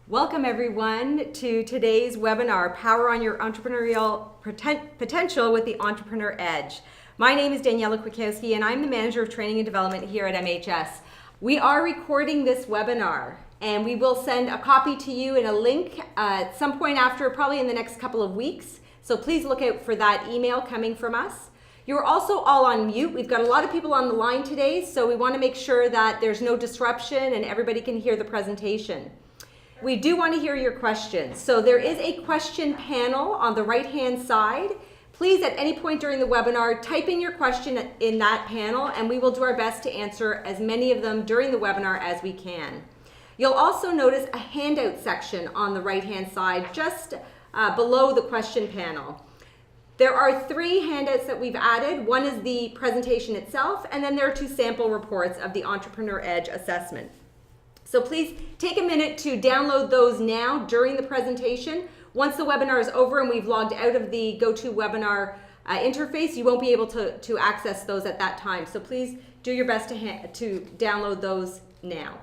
Welcome everyone to today's webinar, Power on Your Entrepreneurial Potential with the Entrepreneur Edge. My name is Daniela Kwiatkowski and I'm the Manager of Training and Development here at MHS. We are recording this webinar and we will send a copy to you in a link at some point after, probably in the next couple of weeks. So please look out for that email coming from us. You're also all on mute. We've got a lot of people on the line today, so we want to make sure that there's no disruption and everybody can hear the presentation. We do want to hear your questions. So there is a question panel on the right-hand side. Please, at any point during the webinar, type in your question in that panel and we will do our best to answer as many of them during the webinar as we can. You'll also notice a handout section on the right-hand side, just below the question panel. There are 3 handouts that we've added. One is the presentation itself, and then there are 2 sample reports of the Entrepreneur Edge assessment. So please take a minute to download those now during the presentation. Once the webinar is over and we've logged out of the GoToWebinar interface, you won't be able to access those at that time. So please do your best to download those now.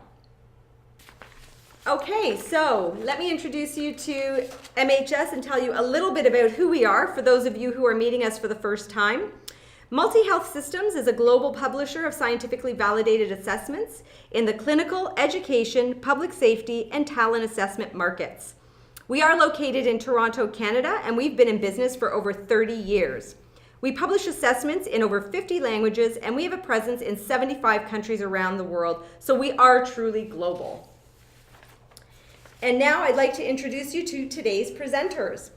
Okay, so let me introduce you to MHS and tell you a little bit about who we are for those of you who are meeting us for the first time. Multi-Health Systems is a global publisher of scientifically validated assessments in the clinical, education, public safety, and talent assessment markets. We are located in Toronto, Canada, and we've been in business for over 30 years. We publish assessments in over 50 languages, and we have a presence in 75 countries around the world, so we are truly global. And now I'd like to introduce you to today's presenters.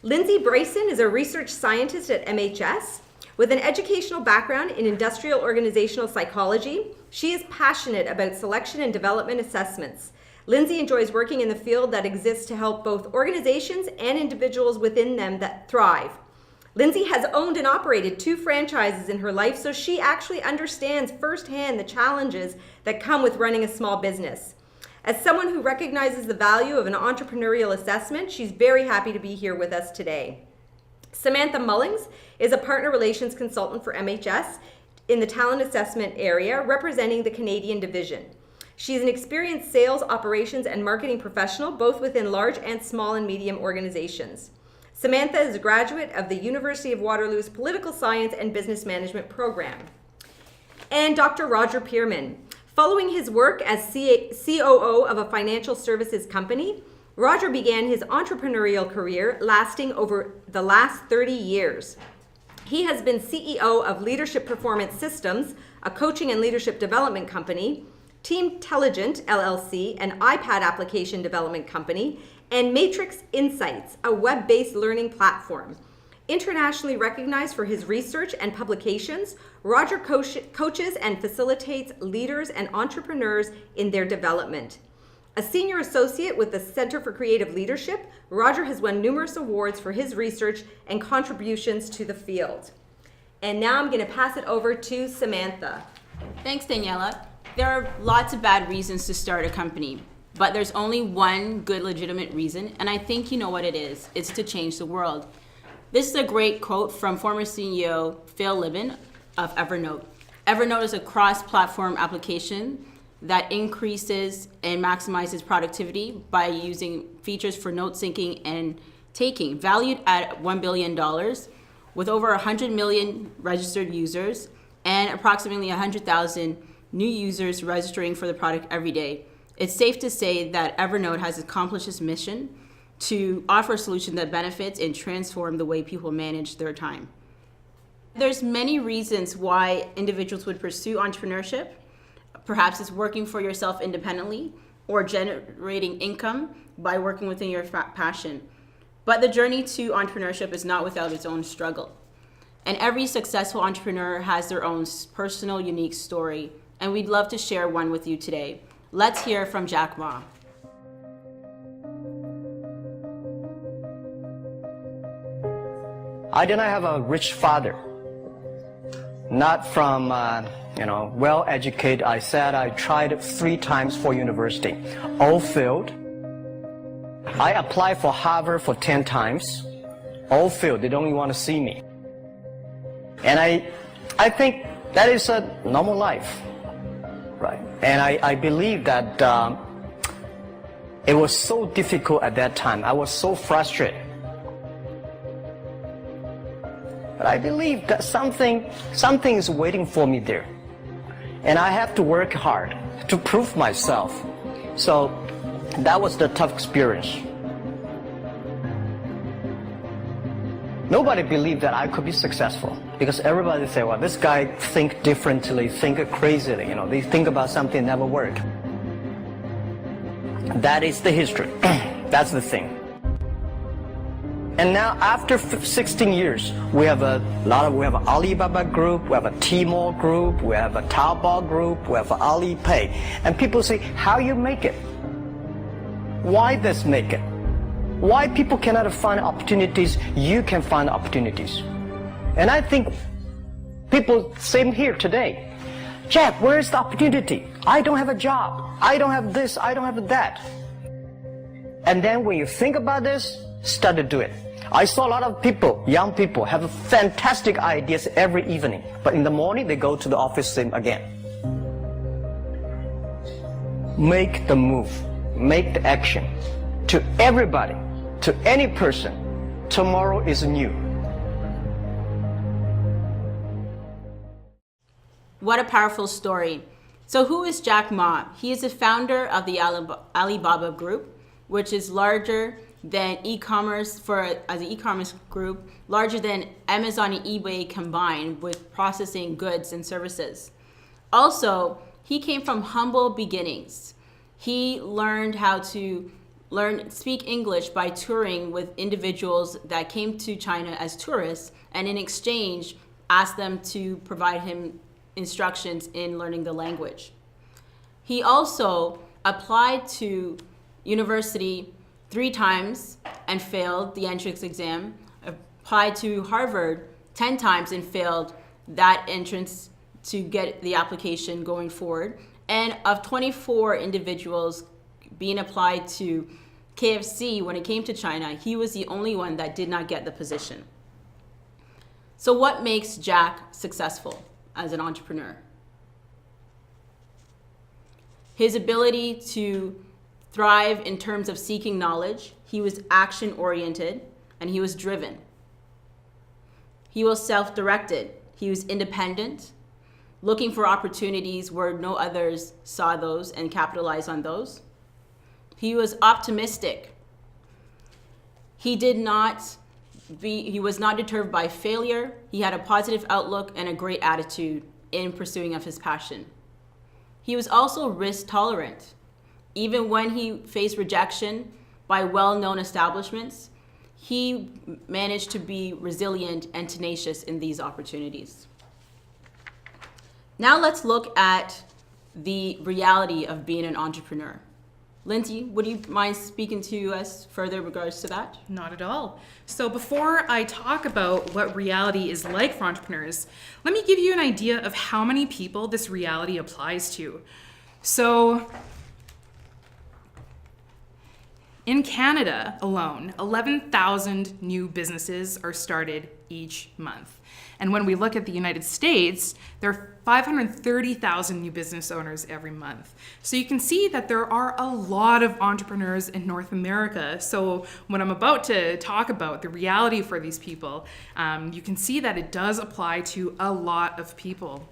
Lindsay Bryson is a research scientist at MHS. With an educational background in industrial organizational psychology, she is passionate about selection and development assessments. Lindsay enjoys working in the field that exists to help both organizations and individuals within them that thrive. Lindsay has owned and operated 2 franchises in her life, so she actually understands firsthand the challenges that come with running a small business. As someone who recognizes the value of an entrepreneurial assessment, she's very happy to be here with us today. Samantha Mullings is a partner relations consultant for MHS in the talent assessment area, representing the Canadian division. She's an experienced sales, operations, and marketing professional, both within large and small and medium organizations. Samantha is a graduate of the University of Waterloo's Political Science and Business Management program. And Dr. Roger Pearman. Following his work as COO of a financial services company, Roger began his entrepreneurial career lasting over the last 30 years. He has been CEO of Leadership Performance Systems, a coaching and leadership development company, Teamtelligent LLC, an iPad application development company, and Matrix Insights, a web-based learning platform. Internationally recognized for his research and publications, Roger coaches and facilitates leaders and entrepreneurs in their development. A senior associate with the Center for Creative Leadership, Roger has won numerous awards for his research and contributions to the field. And now I'm going to pass it over to Samantha. Thanks, Daniela. There are lots of bad reasons to start a company, but there's only one good legitimate reason, and I think you know what it is. It's to change the world. This is a great quote from former CEO Phil Libin of Evernote. Evernote is a cross-platform application that increases and maximizes productivity by using features for note syncing and taking, valued at $1 billion, with over 100 million registered users and approximately 100,000 new users registering for the product every day. It's safe to say that Evernote has accomplished its mission to offer a solution that benefits and transform the way people manage their time. There's many reasons why individuals would pursue entrepreneurship. Perhaps it's working for yourself independently or generating income by working within your passion. But the journey to entrepreneurship is not without its own struggle. And every successful entrepreneur has their own personal, unique story, and we'd love to share one with you today. Let's hear from Jack Ma. I did not have a rich father. Not from, well-educated. I said I tried 3 times for university. All failed. I applied for Harvard for 10 times. All failed. They don't even want to see me. And I think that is a normal life, right? And I believe that It was so difficult at that time. I was so frustrated. But I believe that something is waiting for me there. And I have to work hard to prove myself. So that was the tough experience. Nobody believed that I could be successful because everybody said, well, this guy think differently, think crazily, they think about something never work. That is the history. That's the thing. And now after 16 years, we have we have an Alibaba group, we have a Tmall group, we have a Taobao group, we have Alipay. And people say, how you make it? Why this make it? Why people cannot find opportunities, you can find opportunities. And I think people same here today. Jack, where's the opportunity? I don't have a job. I don't have this, I don't have that. And then when you think about this, start to do it. I saw a lot of people, young people, have fantastic ideas every evening. But in the morning, they go to the office same again. Make the move. Make the action. To everybody, to any person, tomorrow is new. What a powerful story. So who is Jack Ma? He is the founder of the Alibaba Group, which is larger than e-commerce as an e-commerce group, larger than Amazon and eBay combined with processing goods and services. Also, he came from humble beginnings. He learned how to speak English by touring with individuals that came to China as tourists, and in exchange asked them to provide him instructions in learning the language. He also applied to university 3 times and failed the entrance exam, applied to Harvard 10 times and failed that entrance to get the application going forward. And of 24 individuals being applied to KFC when it came to China, he was the only one that did not get the position. So what makes Jack successful as an entrepreneur? His ability to thrive in terms of seeking knowledge. He was action-oriented and he was driven. He was self-directed. He was independent, looking for opportunities where no others saw those and capitalized on those. He was optimistic. He was not deterred by failure. He had a positive outlook and a great attitude in pursuing of his passion. He was also risk tolerant. Even when he faced rejection by well-known establishments, he managed to be resilient and tenacious in these opportunities. Now let's look at the reality of being an entrepreneur. Lindsay, would you mind speaking to us further in regards to that? Not at all. So before I talk about what reality is like for entrepreneurs, let me give you an idea of how many people this reality applies to. So in Canada alone, 11,000 new businesses are started each month. And when we look at the United States, there are 530,000 new business owners every month. So you can see that there are a lot of entrepreneurs in North America. So when I'm about to talk about the reality for these people, you can see that it does apply to a lot of people.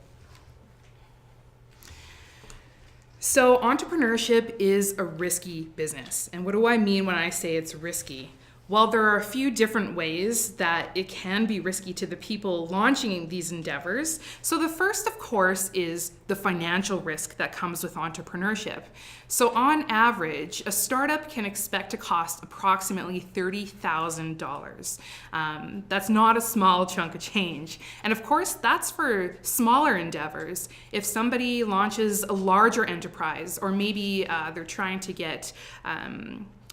So entrepreneurship is a risky business. And what do I mean when I say it's risky? Well, there are a few different ways that it can be risky to the people launching these endeavors. So the first, of course, is the financial risk that comes with entrepreneurship. So on average, a startup can expect to cost approximately $30,000. That's not a small chunk of change. And of course, that's for smaller endeavors. If somebody launches a larger enterprise, or maybe they're trying to get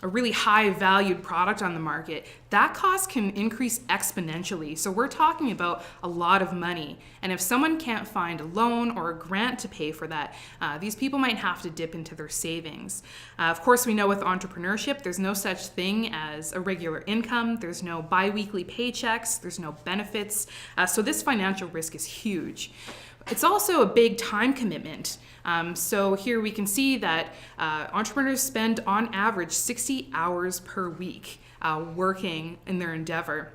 a really high valued product on the market, that cost can increase exponentially. So we're talking about a lot of money. And if someone can't find a loan or a grant to pay for that, these people might have to dip into their savings. Of course, we know with entrepreneurship, there's no such thing as a regular income. There's no bi-weekly paychecks. There's no benefits. So this financial risk is huge. It's also a big time commitment. So here we can see that entrepreneurs spend on average 60 hours per week working in their endeavor.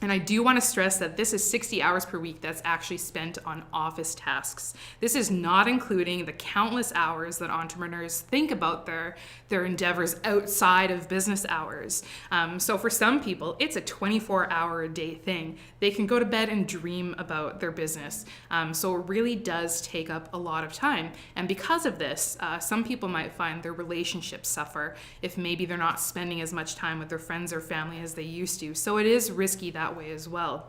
And I do want to stress that this is 60 hours per week that's actually spent on office tasks. This is not including the countless hours that entrepreneurs think about their endeavors outside of business hours. So for some people, it's a 24-hour-a-day thing. They can go to bed and dream about their business. So it really does take up a lot of time. And because of this, some people might find their relationships suffer if maybe they're not spending as much time with their friends or family as they used to. So it is risky that way as well.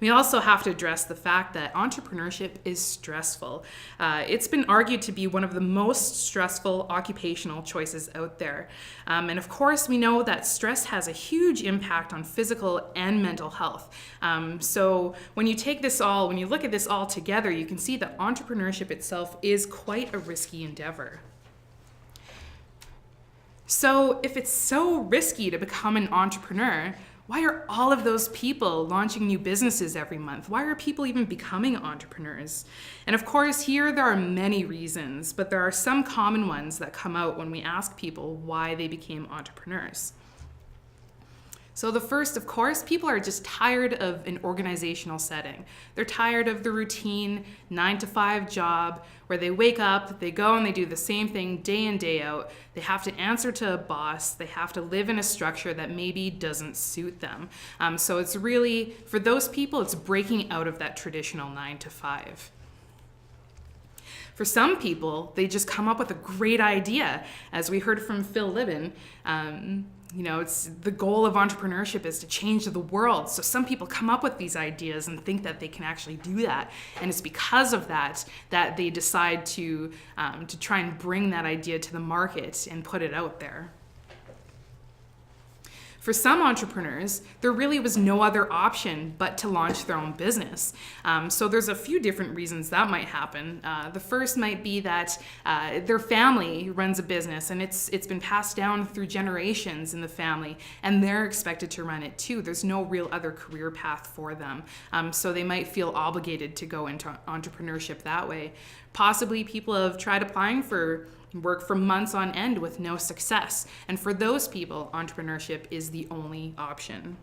We also have to address the fact that entrepreneurship is stressful. It's been argued to be one of the most stressful occupational choices out there. And of course, we know that stress has a huge impact on physical and mental health. So when you look at this all together, you can see that entrepreneurship itself is quite a risky endeavor. So if it's so risky to become an entrepreneur, why are all of those people launching new businesses every month? Why are people even becoming entrepreneurs? And of course, here there are many reasons, but there are some common ones that come out when we ask people why they became entrepreneurs. So the first, of course, people are just tired of an organizational setting. They're tired of the routine 9-to-5 job where they wake up, they go and they do the same thing day in, day out. They have to answer to a boss. They have to live in a structure that maybe doesn't suit them. So it's really, for those people, it's breaking out of that traditional 9-to-5. For some people, they just come up with a great idea. As we heard from Phil Libben, it's the goal of entrepreneurship is to change the world. So some people come up with these ideas and think that they can actually do that. And it's because of that they decide to try and bring that idea to the market and put it out there. For some entrepreneurs, there really was no other option but to launch their own business. So there's a few different reasons that might happen. The first might be that their family runs a business and it's been passed down through generations in the family, and they're expected to run it too. There's no real other career path for them. So they might feel obligated to go into entrepreneurship that way. Possibly people have tried applying for work for months on end with no success. And for those people, entrepreneurship is the only option.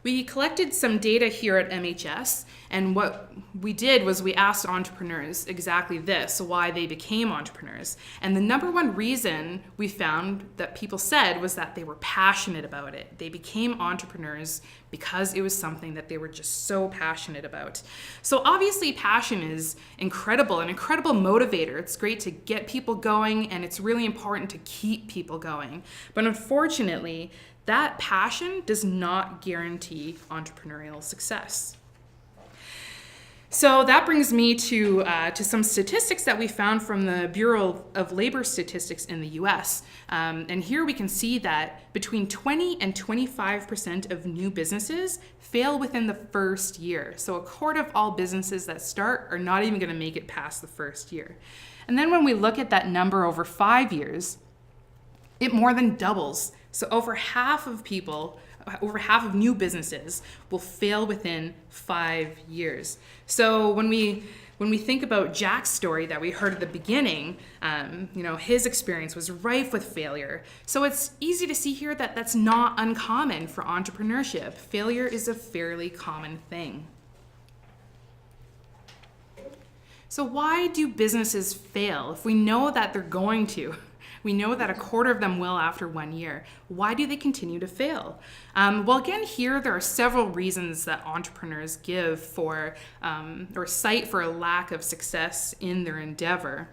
We collected some data here at MHS, and what we did was we asked entrepreneurs exactly this, why they became entrepreneurs. And the number one reason we found that people said was that they were passionate about it. They became entrepreneurs because it was something that they were just so passionate about. So obviously passion is incredible, an incredible motivator. It's great to get people going, and it's really important to keep people going. But unfortunately, that passion does not guarantee entrepreneurial success. So that brings me to some statistics that we found from the Bureau of Labor Statistics in the US. And here we can see that between 20 and 25% of new businesses fail within the first year. So a quarter of all businesses that start are not even going to make it past the first year. And then when we look at that number over 5 years, it more than doubles. So over half of new businesses will fail within 5 years. So when we think about Jack's story that we heard at the beginning, his experience was rife with failure. So it's easy to see here that that's not uncommon for entrepreneurship. Failure is a fairly common thing. So why do businesses fail if we know that they're going to? We know that a quarter of them will after 1 year. Why do they continue to fail? Well, again, here there are several reasons that entrepreneurs give for or cite for a lack of success in their endeavor.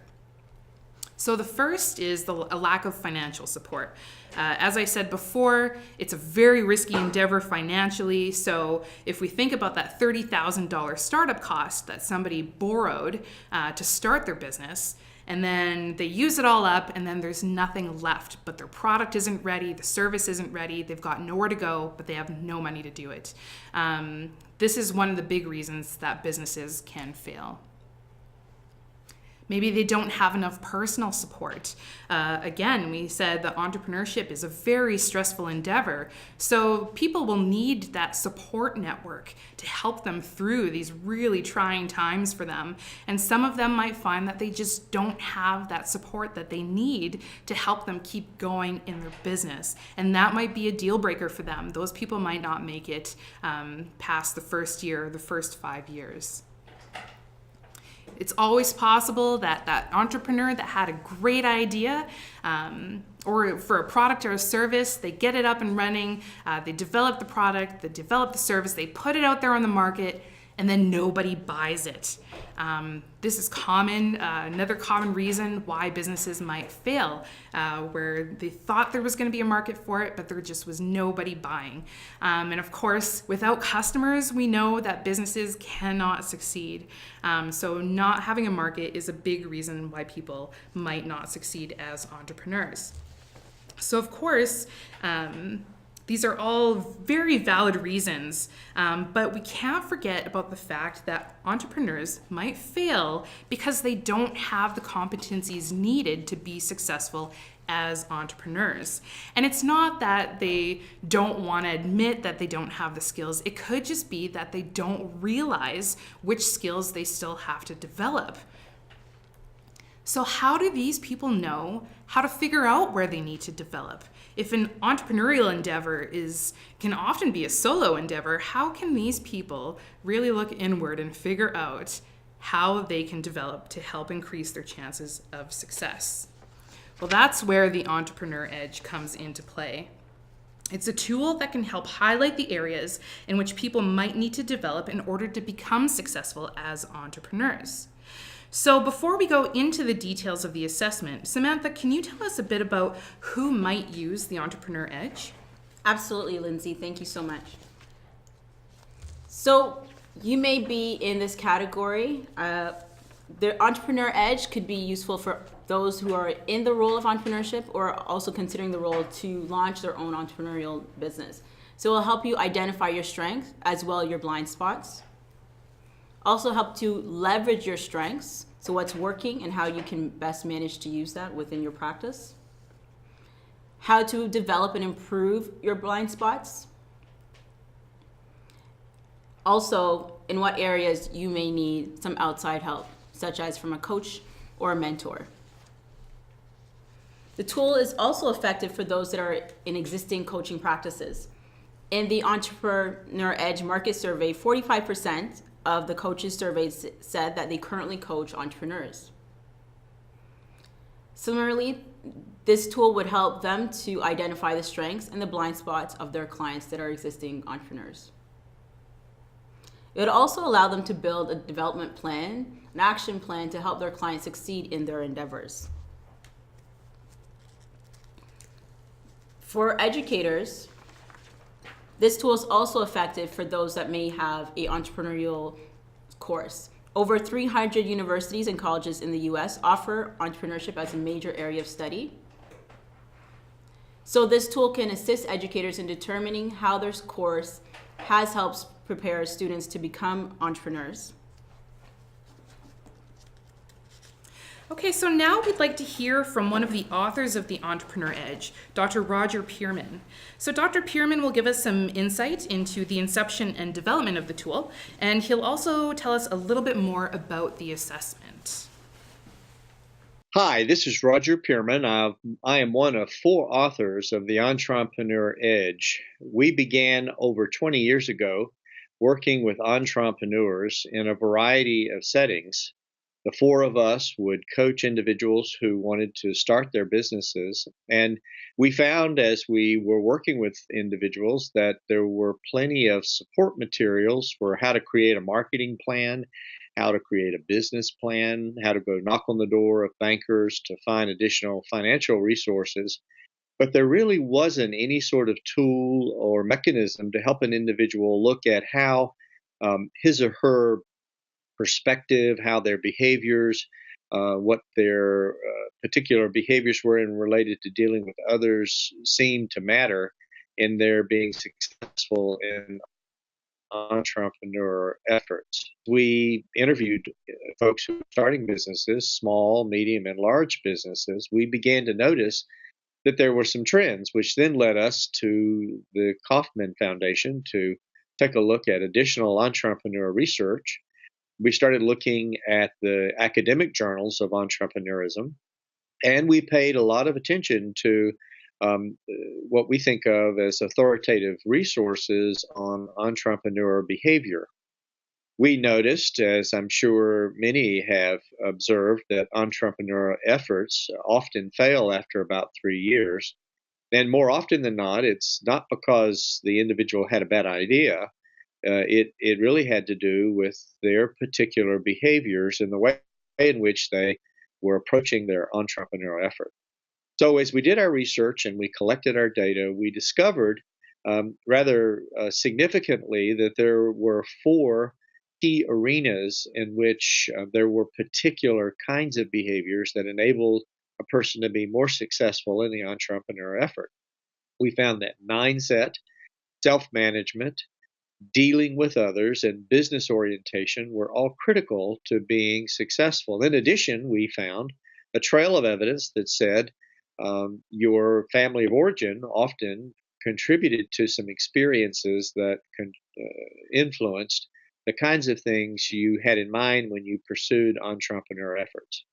So the first is a lack of financial support. As I said before, it's a very risky endeavor financially. So if we think about that $30,000 startup cost that somebody borrowed to start their business, and then they use it all up, and then there's nothing left. But their product isn't ready, the service isn't ready, they've got nowhere to go, but they have no money to do it. This is one of the big reasons that businesses can fail. Maybe they don't have enough personal support. Again, we said that entrepreneurship is a very stressful endeavor. So people will need that support network to help them through these really trying times for them. And some of them might find that they just don't have that support that they need to help them keep going in their business. And that might be a deal breaker for them. Those people might not make it past the first year, the first 5 years. It's always possible that that entrepreneur that had a great idea or for a product or a service, they get it up and running, they develop the product, they develop the service, they put it out there on the market, and then nobody buys it. This is common, another common reason why businesses might fail, where they thought there was going to be a market for it, but there just was nobody buying. And of course, without customers, we know that businesses cannot succeed. So not having a market is a big reason why people might not succeed as entrepreneurs. So of course, these are all very valid reasons, but we can't forget about the fact that entrepreneurs might fail because they don't have the competencies needed to be successful as entrepreneurs. And it's not that they don't want to admit that they don't have the skills. It could just be that they don't realize which skills they still have to develop. So how do these people know how to figure out where they need to develop? If an entrepreneurial endeavor can often be a solo endeavor, how can these people really look inward and figure out how they can develop to help increase their chances of success? Well, that's where the Entrepreneur Edge comes into play. It's a tool that can help highlight the areas in which people might need to develop in order to become successful as entrepreneurs. So before we go into the details of the assessment, Samantha, can you tell us a bit about who might use the Entrepreneur Edge? Absolutely, Lindsay. Thank you so much. So you may be in this category. The Entrepreneur Edge could be useful for those who are in the role of entrepreneurship or also considering the role to launch their own entrepreneurial business. So it will help you identify your strengths as well as your blind spots. Also help to leverage your strengths, so what's working and how you can best manage to use that within your practice. How to develop and improve your blind spots. Also, in what areas you may need some outside help, such as from a coach or a mentor. The tool is also effective for those that are in existing coaching practices. In the Entrepreneur Edge Market Survey, 45% of the coaches surveyed said that they currently coach entrepreneurs. Similarly, this tool would help them to identify the strengths and the blind spots of their clients that are existing entrepreneurs. It would also allow them to build a development plan, an action plan to help their clients succeed in their endeavors. For educators, this tool is also effective for those that may have an entrepreneurial course. Over 300 universities and colleges in the US offer entrepreneurship as a major area of study. So this tool can assist educators in determining how their course has helped prepare students to become entrepreneurs. Okay, so now we'd like to hear from one of the authors of the Entrepreneur Edge, Dr. Roger Pearman. So Dr. Pearman will give us some insight into the inception and development of the tool, and he'll also tell us a little bit more about the assessment. Hi, this is Roger Pearman. I am one of 4 authors of the Entrepreneur Edge. We began over 20 years ago working with entrepreneurs in a variety of settings. The 4 of us would coach individuals who wanted to start their businesses. And we found as we were working with individuals that there were plenty of support materials for how to create a marketing plan, how to create a business plan, how to go knock on the door of bankers to find additional financial resources. But there really wasn't any sort of tool or mechanism to help an individual look at how his or her perspective, how their behaviors, what their particular behaviors were in related to dealing with others seemed to matter in their being successful in entrepreneur efforts. We interviewed folks who were starting businesses, small, medium, and large businesses. We began to notice that there were some trends, which then led us to the Kauffman Foundation to take a look at additional entrepreneur research. We started looking at the academic journals of entrepreneurism, and we paid a lot of attention to what we think of as authoritative resources on entrepreneur behavior. We noticed, as I'm sure many have observed, that entrepreneurial efforts often fail after about 3 years. And more often than not, it's not because the individual had a bad idea. It really had to do with their particular behaviors and the way in which they were approaching their entrepreneurial effort. So, as we did our research and we collected our data, we discovered rather significantly that there were four key arenas in which there were particular kinds of behaviors that enabled a person to be more successful in the entrepreneur effort. We found that mindset, self management, dealing with others, and business orientation were all critical to being successful. In addition, we found a trail of evidence that said your family of origin often contributed to some experiences that influenced the kinds of things you had in mind when you pursued entrepreneur efforts.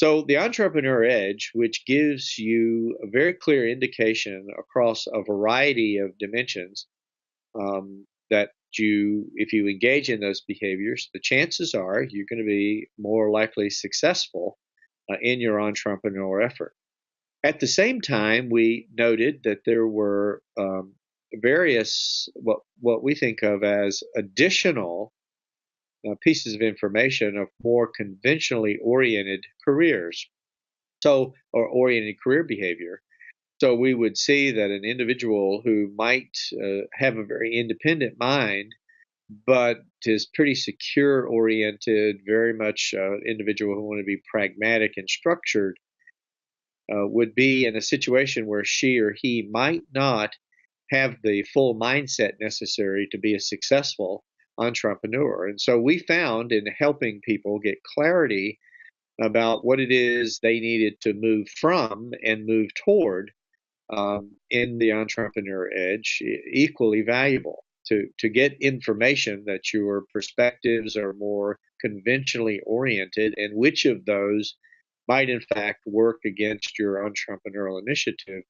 So, the entrepreneur edge, which gives you a very clear indication across a variety of dimensions that if you engage in those behaviors, the chances are you're going to be more likely successful in your entrepreneur effort. At the same time, we noted that there were various what we think of as additional pieces of information of more conventionally oriented careers, or oriented career behavior. So we would see that an individual who might have a very independent mind, but is pretty secure oriented, very much individual who want to be pragmatic and structured, would be in a situation where she or he might not have the full mindset necessary to be a successful entrepreneur. And so we found in helping people get clarity about what it is they needed to move from and move toward in the entrepreneur edge equally valuable to get information that your perspectives are more conventionally oriented and which of those might in fact work against your entrepreneurial initiative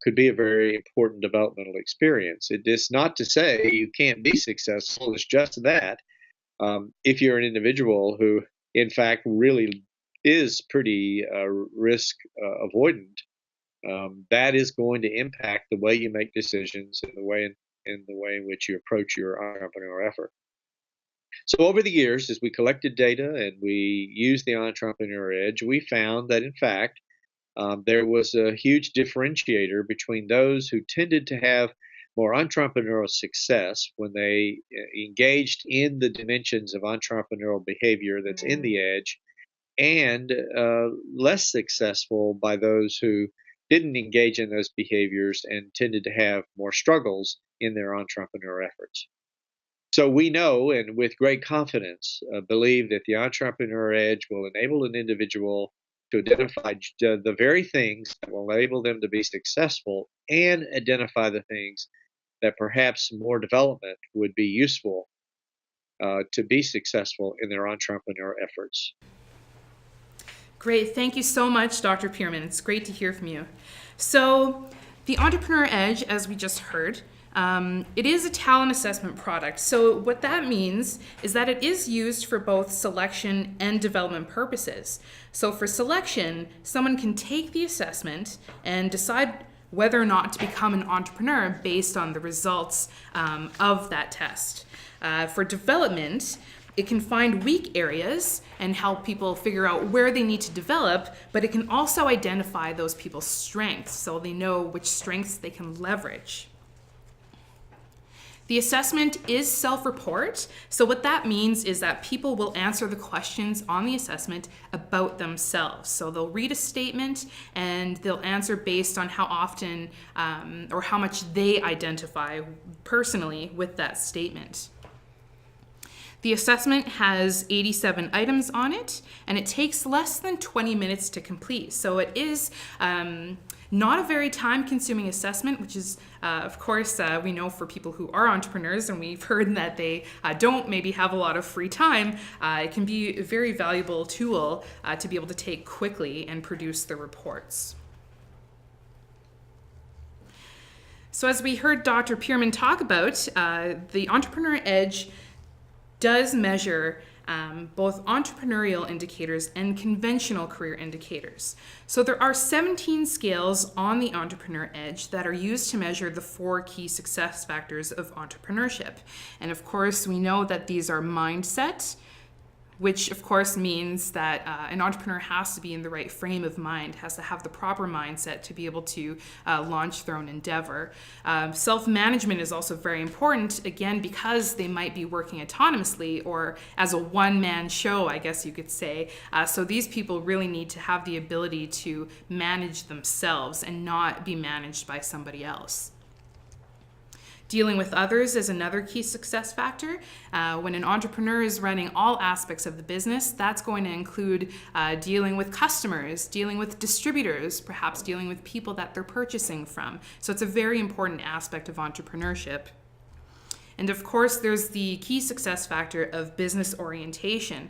could be a very important developmental experience. It is not to say you can't be successful. It's just that if you're an individual who in fact really is pretty risk avoidant, that is going to impact the way you make decisions and the way in which you approach your entrepreneurial effort. So over the years, as we collected data and we used the entrepreneur edge, we found that in fact there was a huge differentiator between those who tended to have more entrepreneurial success when they engaged in the dimensions of entrepreneurial behavior that's in the edge, and less successful by those who didn't engage in those behaviors and tended to have more struggles in their entrepreneur efforts. So we know, and with great confidence, believe that the entrepreneur edge will enable an individual to identify the very things that will enable them to be successful and identify the things that perhaps more development would be useful to be successful in their entrepreneur efforts. Great. Thank you so much, Dr. Pearman. It's great to hear from you. So the Entrepreneur Edge, as we just heard, it is a talent assessment product. So what that means is that it is used for both selection and development purposes. So for selection, someone can take the assessment and decide whether or not to become an entrepreneur based on the results of that test. For development, it can find weak areas and help people figure out where they need to develop, but it can also identify those people's strengths so they know which strengths they can leverage. The assessment is self-report. So what that means is that people will answer the questions on the assessment about themselves. So they'll read a statement and they'll answer based on how often or how much they identify personally with that statement. The assessment has 87 items on it, and it takes less than 20 minutes to complete. So it is not a very time-consuming assessment, which is, of course, we know for people who are entrepreneurs, and we've heard that they don't maybe have a lot of free time, it can be a very valuable tool to be able to take quickly and produce the reports. So as we heard Dr. Pearman talk about, the Entrepreneur Edge does measure both entrepreneurial indicators and conventional career indicators. So there are 17 scales on the Entrepreneur Edge that are used to measure the 4 key success factors of entrepreneurship. And of course, we know that these are mindset, which of course means that an entrepreneur has to be in the right frame of mind, has to have the proper mindset to be able to launch their own endeavor. Self-management is also very important, again, because they might be working autonomously or as a one-man show, I guess you could say. So these people really need to have the ability to manage themselves and not be managed by somebody else. Dealing with others is another key success factor. When an entrepreneur is running all aspects of the business, that's going to include dealing with customers, dealing with distributors, perhaps dealing with people that they're purchasing from. So it's a very important aspect of entrepreneurship. And of course, there's the key success factor of business orientation.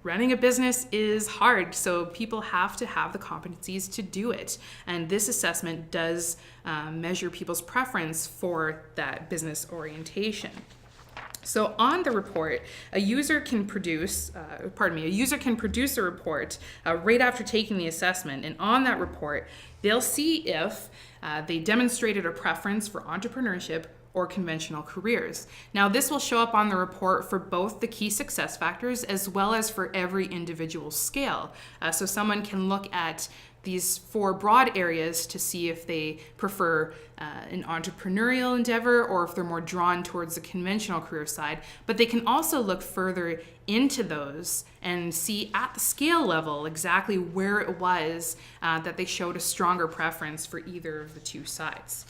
Running a business is hard, so people have to have the competencies to do it. And this assessment does measure people's preference for that business orientation. So on the report, a user can produce a report right after taking the assessment. And on that report, they'll see if they demonstrated a preference for entrepreneurship or conventional careers. Now, this will show up on the report for both the key success factors as well as for every individual scale. So someone can look at these 4 broad areas to see if they prefer an entrepreneurial endeavor or if they're more drawn towards the conventional career side. But they can also look further into those and see at the scale level exactly where it was that they showed a stronger preference for either of the 2 sides.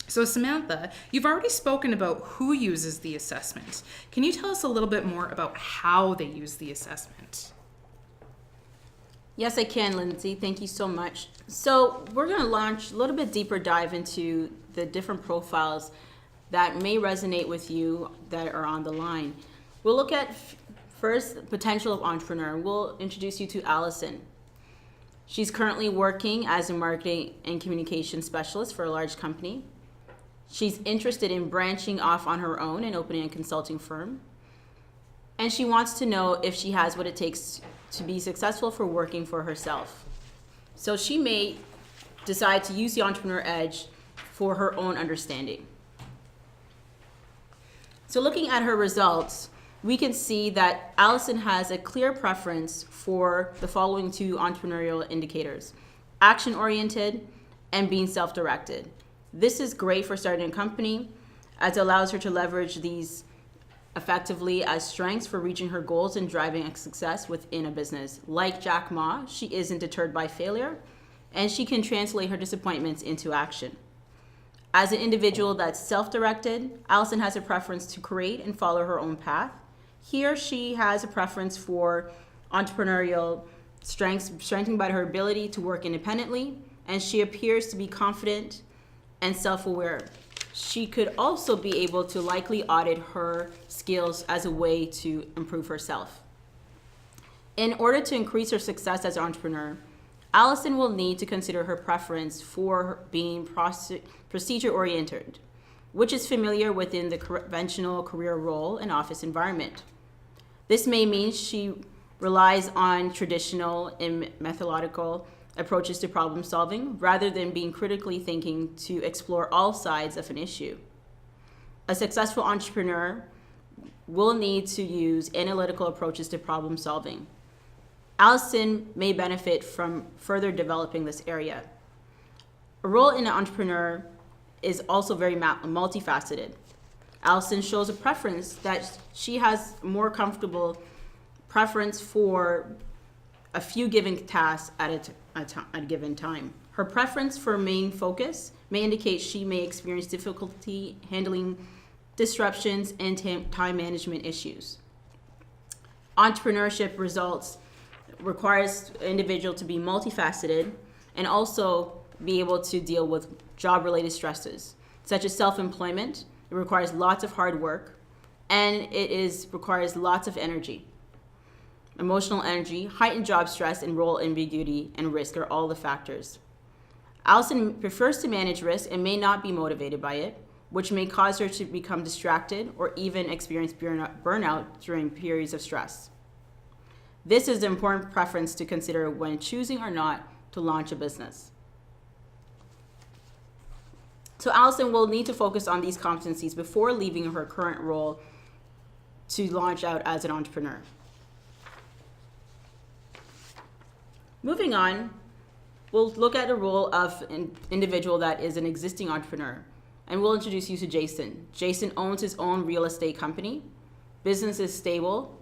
So Samantha, you've already spoken about who uses the assessment. Can you tell us a little bit more about how they use the assessment? Yes, I can, Lindsay. Thank you so much. So we're going to launch a little bit deeper dive into the different profiles that may resonate with you that are on the line. We'll look at first the potential of entrepreneur. We'll introduce you to Allison. She's currently working as a marketing and communication specialist for a large company. She's interested in branching off on her own and opening a consulting firm. And she wants to know if she has what it takes to be successful for working for herself. So she may decide to use the Entrepreneur Edge for her own understanding. So looking at her results, we can see that Allison has a clear preference for the following 2 entrepreneurial indicators: action-oriented and being self-directed. This is great for starting a company, as it allows her to leverage these effectively as strengths for reaching her goals and driving a success within a business. Like Jack Ma, she isn't deterred by failure, and she can translate her disappointments into action. As an individual that's self-directed, Allison has a preference to create and follow her own path. Here, she has a preference for entrepreneurial strengths, strengthened by her ability to work independently, and she appears to be confident and self-aware. She could also be able to likely audit her skills as a way to improve herself. In order to increase her success as an entrepreneur, Allison will need to consider her preference for being procedure-oriented, which is familiar within the conventional career role and office environment. This may mean she relies on traditional and methodological approaches to problem solving rather than being critically thinking to explore all sides of an issue. A successful entrepreneur will need to use analytical approaches to problem solving. Allison may benefit from further developing this area. A role in an entrepreneur is also very multifaceted. Allison shows a preference that she has more comfortable preference for a few given tasks at a given time. Her preference for main focus may indicate she may experience difficulty handling disruptions and time management issues. Entrepreneurship requires an individual to be multifaceted and also be able to deal with job-related stresses, such as self-employment. It requires lots of hard work, and requires lots of energy. Emotional energy, heightened job stress, and role ambiguity and risk are all the factors. Allison prefers to manage risk and may not be motivated by it, which may cause her to become distracted or even experience burnout during periods of stress. This is an important preference to consider when choosing or not to launch a business. So Allison will need to focus on these competencies before leaving her current role to launch out as an entrepreneur. Moving on, we'll look at the role of an individual that is an existing entrepreneur, and we'll introduce you to Jason. Jason owns his own real estate company. Business is stable,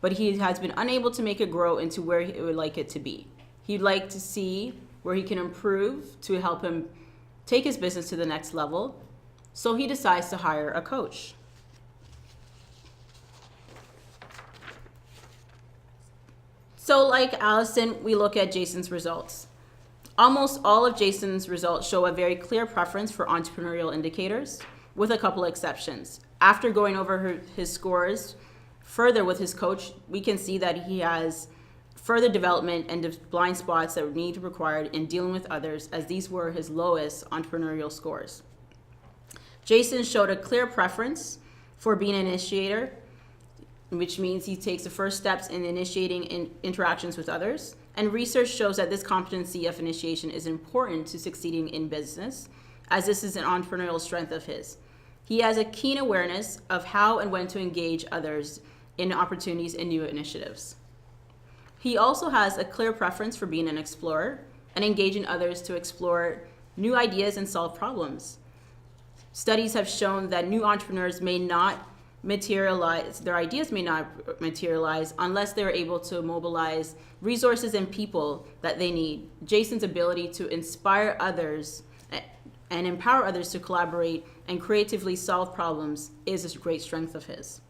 but he has been unable to make it grow into where he would like it to be. He'd like to see where he can improve to help him take his business to the next level, so he decides to hire a coach. So like Allison, we look at Jason's results. Almost all of Jason's results show a very clear preference for entrepreneurial indicators, with a couple exceptions. After going over his scores further with his coach, we can see that he has further development and blind spots that need required in dealing with others, as these were his lowest entrepreneurial scores. Jason showed a clear preference for being an initiator, which means he takes the first steps in initiating interactions with others. And research shows that this competency of initiation is important to succeeding in business, as this is an entrepreneurial strength of his. He has a keen awareness of how and when to engage others in opportunities and new initiatives. He also has a clear preference for being an explorer and engaging others to explore new ideas and solve problems. Studies have shown that new entrepreneurs may not materialize, their ideas may not materialize unless they're able to mobilize resources and people that they need. Jason's ability to inspire others and empower others to collaborate and creatively solve problems is a great strength of his.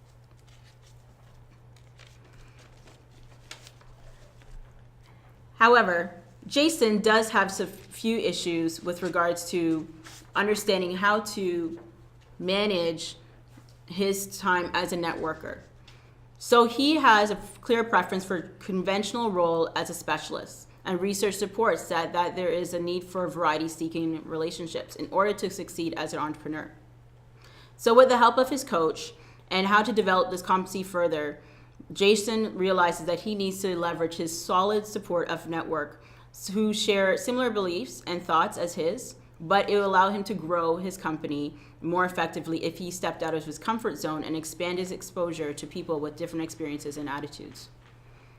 However, Jason does have a few issues with regards to understanding how to manage his time as a networker. So he has a clear preference for conventional role as a specialist, and research supports that there is a need for variety-seeking relationships in order to succeed as an entrepreneur. So with the help of his coach and how to develop this competency further, Jason realizes that he needs to leverage his solid support of network who share similar beliefs and thoughts as his, but it will allow him to grow his company more effectively if he stepped out of his comfort zone and expand his exposure to people with different experiences and attitudes.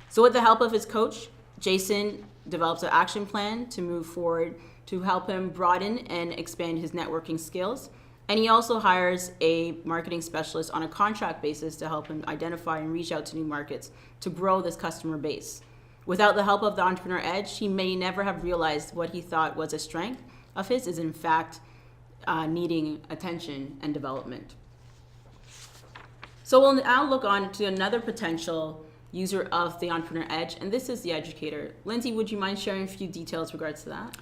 So with the help of his coach, Jason develops an action plan to move forward to help him broaden and expand his networking skills. And he also hires a marketing specialist on a contract basis to help him identify and reach out to new markets to grow this customer base. Without the help of the Entrepreneur Edge, he may never have realized what he thought was a strength of his is in fact needing attention and development. So we'll now look on to another potential user of the Entrepreneur Edge, and this is the educator. Lindsay, would you mind sharing a few details regards to that?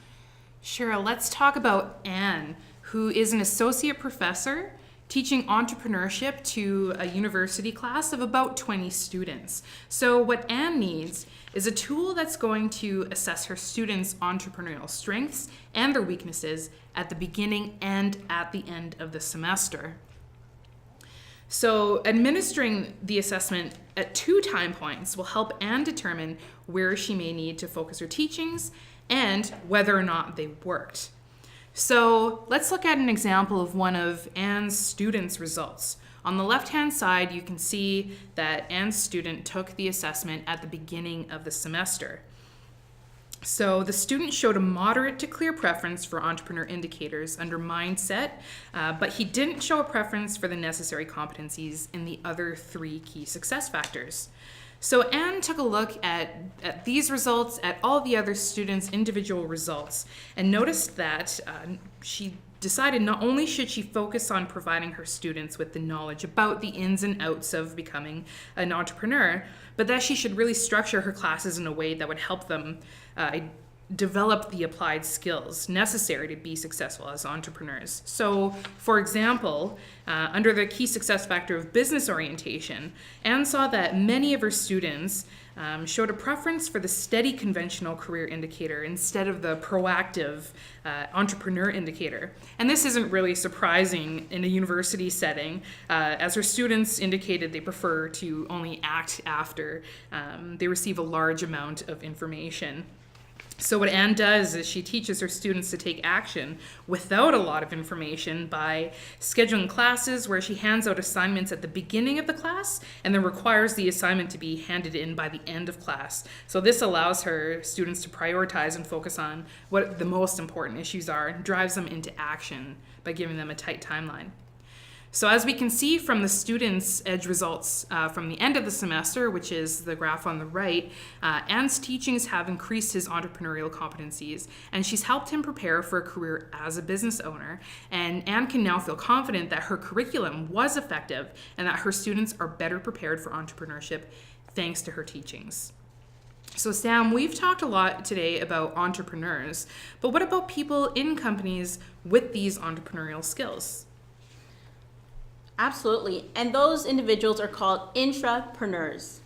Sure, let's talk about Anne, who is an associate professor teaching entrepreneurship to a university class of about 20 students. So what Anne needs is a tool that's going to assess her students' entrepreneurial strengths and their weaknesses at the beginning and at the end of the semester. So administering the assessment at 2 time points will help Anne determine where she may need to focus her teachings and whether or not they worked. So let's look at an example of one of Anne's students' results. On the left-hand side, you can see that Anne's student took the assessment at the beginning of the semester. So the student showed a moderate to clear preference for entrepreneur indicators under mindset, but he didn't show a preference for the necessary competencies in the other 3 key success factors. So Anne took a look at these results, at all the other students' individual results, and noticed that she decided not only should she focus on providing her students with the knowledge about the ins and outs of becoming an entrepreneur, but that she should really structure her classes in a way that would help them develop the applied skills necessary to be successful as entrepreneurs. So, for example, under the key success factor of business orientation, Anne saw that many of her students showed a preference for the steady conventional career indicator instead of the proactive entrepreneur indicator. And this isn't really surprising in a university setting, as her students indicated they prefer to only act after they receive a large amount of information. So what Anne does is she teaches her students to take action without a lot of information by scheduling classes where she hands out assignments at the beginning of the class and then requires the assignment to be handed in by the end of class. So this allows her students to prioritize and focus on what the most important issues are and drives them into action by giving them a tight timeline. So as we can see from the students' EDGE results from the end of the semester, which is the graph on the right, Anne's teachings have increased his entrepreneurial competencies, and she's helped him prepare for a career as a business owner. And Anne can now feel confident that her curriculum was effective and that her students are better prepared for entrepreneurship thanks to her teachings. So Sam, we've talked a lot today about entrepreneurs, but what about people in companies with these entrepreneurial skills? Absolutely. And those individuals are called intrapreneurs.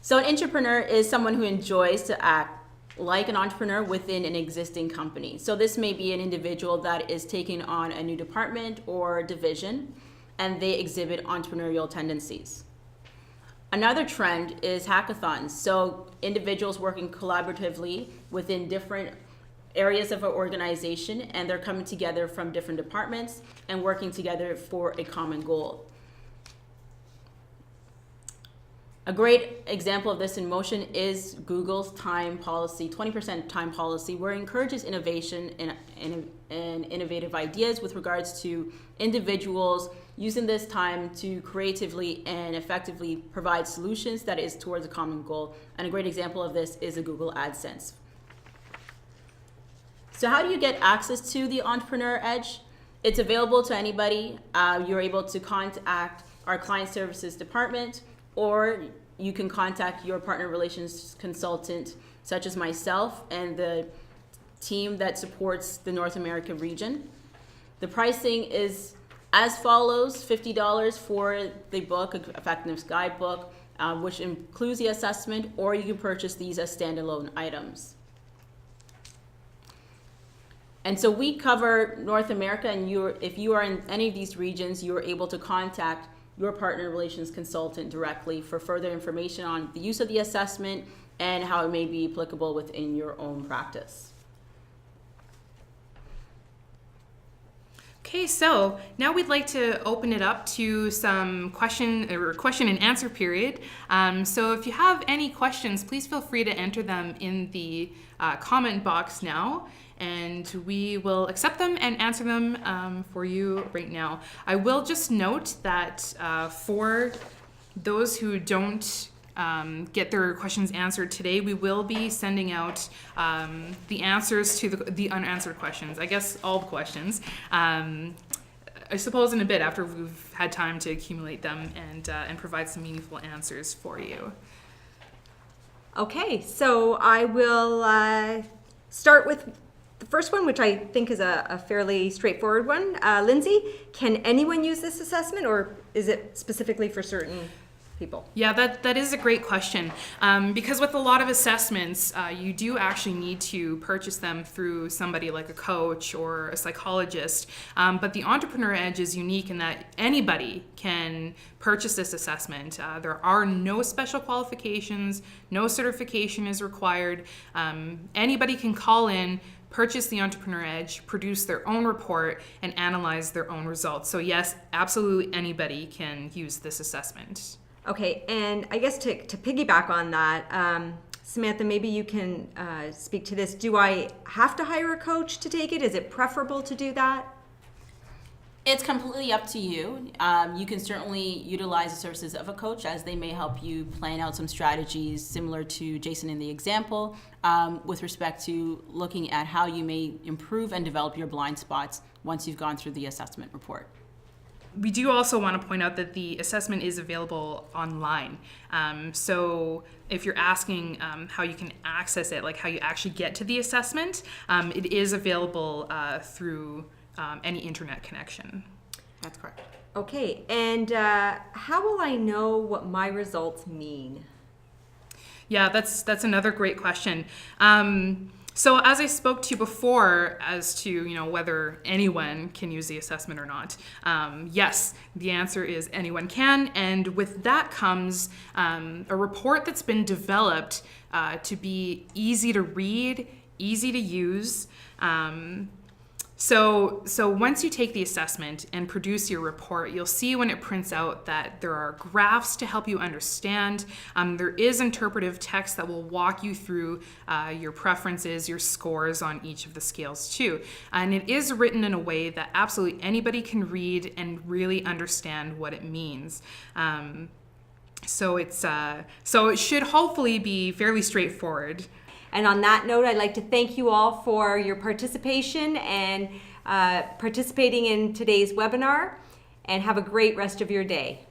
So an entrepreneur is someone who enjoys to act like an entrepreneur within an existing company. So this may be an individual that is taking on a new department or division, and they exhibit entrepreneurial tendencies. Another trend is hackathons. So individuals working collaboratively within different areas of an organization, and they're coming together from different departments and working together for a common goal. A great example of this in motion is Google's time policy, 20% time policy, where it encourages innovation and innovative ideas with regards to individuals using this time to creatively and effectively provide solutions that is towards a common goal. And a great example of this is a Google AdSense. So how do you get access to the Entrepreneur Edge? It's available to anybody. You're able to contact our client services department, or you can contact your partner relations consultant, such as myself and the team that supports the North America region. The pricing is as follows: $50 for the book, Effectiveness Guidebook, which includes the assessment, or you can purchase these as standalone items. And so we cover North America, and if you are in any of these regions, you are able to contact your partner relations consultant directly for further information on the use of the assessment and how it may be applicable within your own practice. Okay, so now we'd like to open it up to some question and answer period. So if you have any questions, please feel free to enter them in the comment box now, and we will accept them and answer them for you right now. I will just note that for those who don't get their questions answered today, we will be sending out the answers to the unanswered questions. I guess all the questions. I suppose in a bit after we've had time to accumulate them and provide some meaningful answers for you. Okay, so I will start with the first one, which I think is a fairly straightforward one. Lindsay, can anyone use this assessment, or is it specifically for certain people? Yeah, that is a great question, because with a lot of assessments, you do actually need to purchase them through somebody like a coach or a psychologist, but the Entrepreneur Edge is unique in that anybody can purchase this assessment. There are no special qualifications, no certification is required. Anybody can call in, purchase the Entrepreneur Edge, produce their own report, and analyze their own results. So yes, absolutely anybody can use this assessment. Okay, and I guess to piggyback on that, Samantha, maybe you can speak to this. Do I have to hire a coach to take it? Is it preferable to do that? It's completely up to you. You can certainly utilize the services of a coach, as they may help you plan out some strategies similar to Jason in the example, with respect to looking at how you may improve and develop your blind spots once you've gone through the assessment report. We do also want to point out that the assessment is available online. So if you're asking how you can access it, like how you actually get to the assessment, it is available through any internet connection. That's correct. Okay, and how will I know what my results mean? Yeah, that's another great question. So as I spoke to you before as to whether anyone can use the assessment or not, yes, the answer is anyone can, and with that comes a report that's been developed to be easy to read, easy to use. So once you take the assessment and produce your report, you'll see when it prints out that there are graphs to help you understand. There is interpretive text that will walk you through your preferences, your scores on each of the scales too. And it is written in a way that absolutely anybody can read and really understand what it means. So it should hopefully be fairly straightforward. And on that note, I'd like to thank you all for your participation and participating in today's webinar, and have a great rest of your day.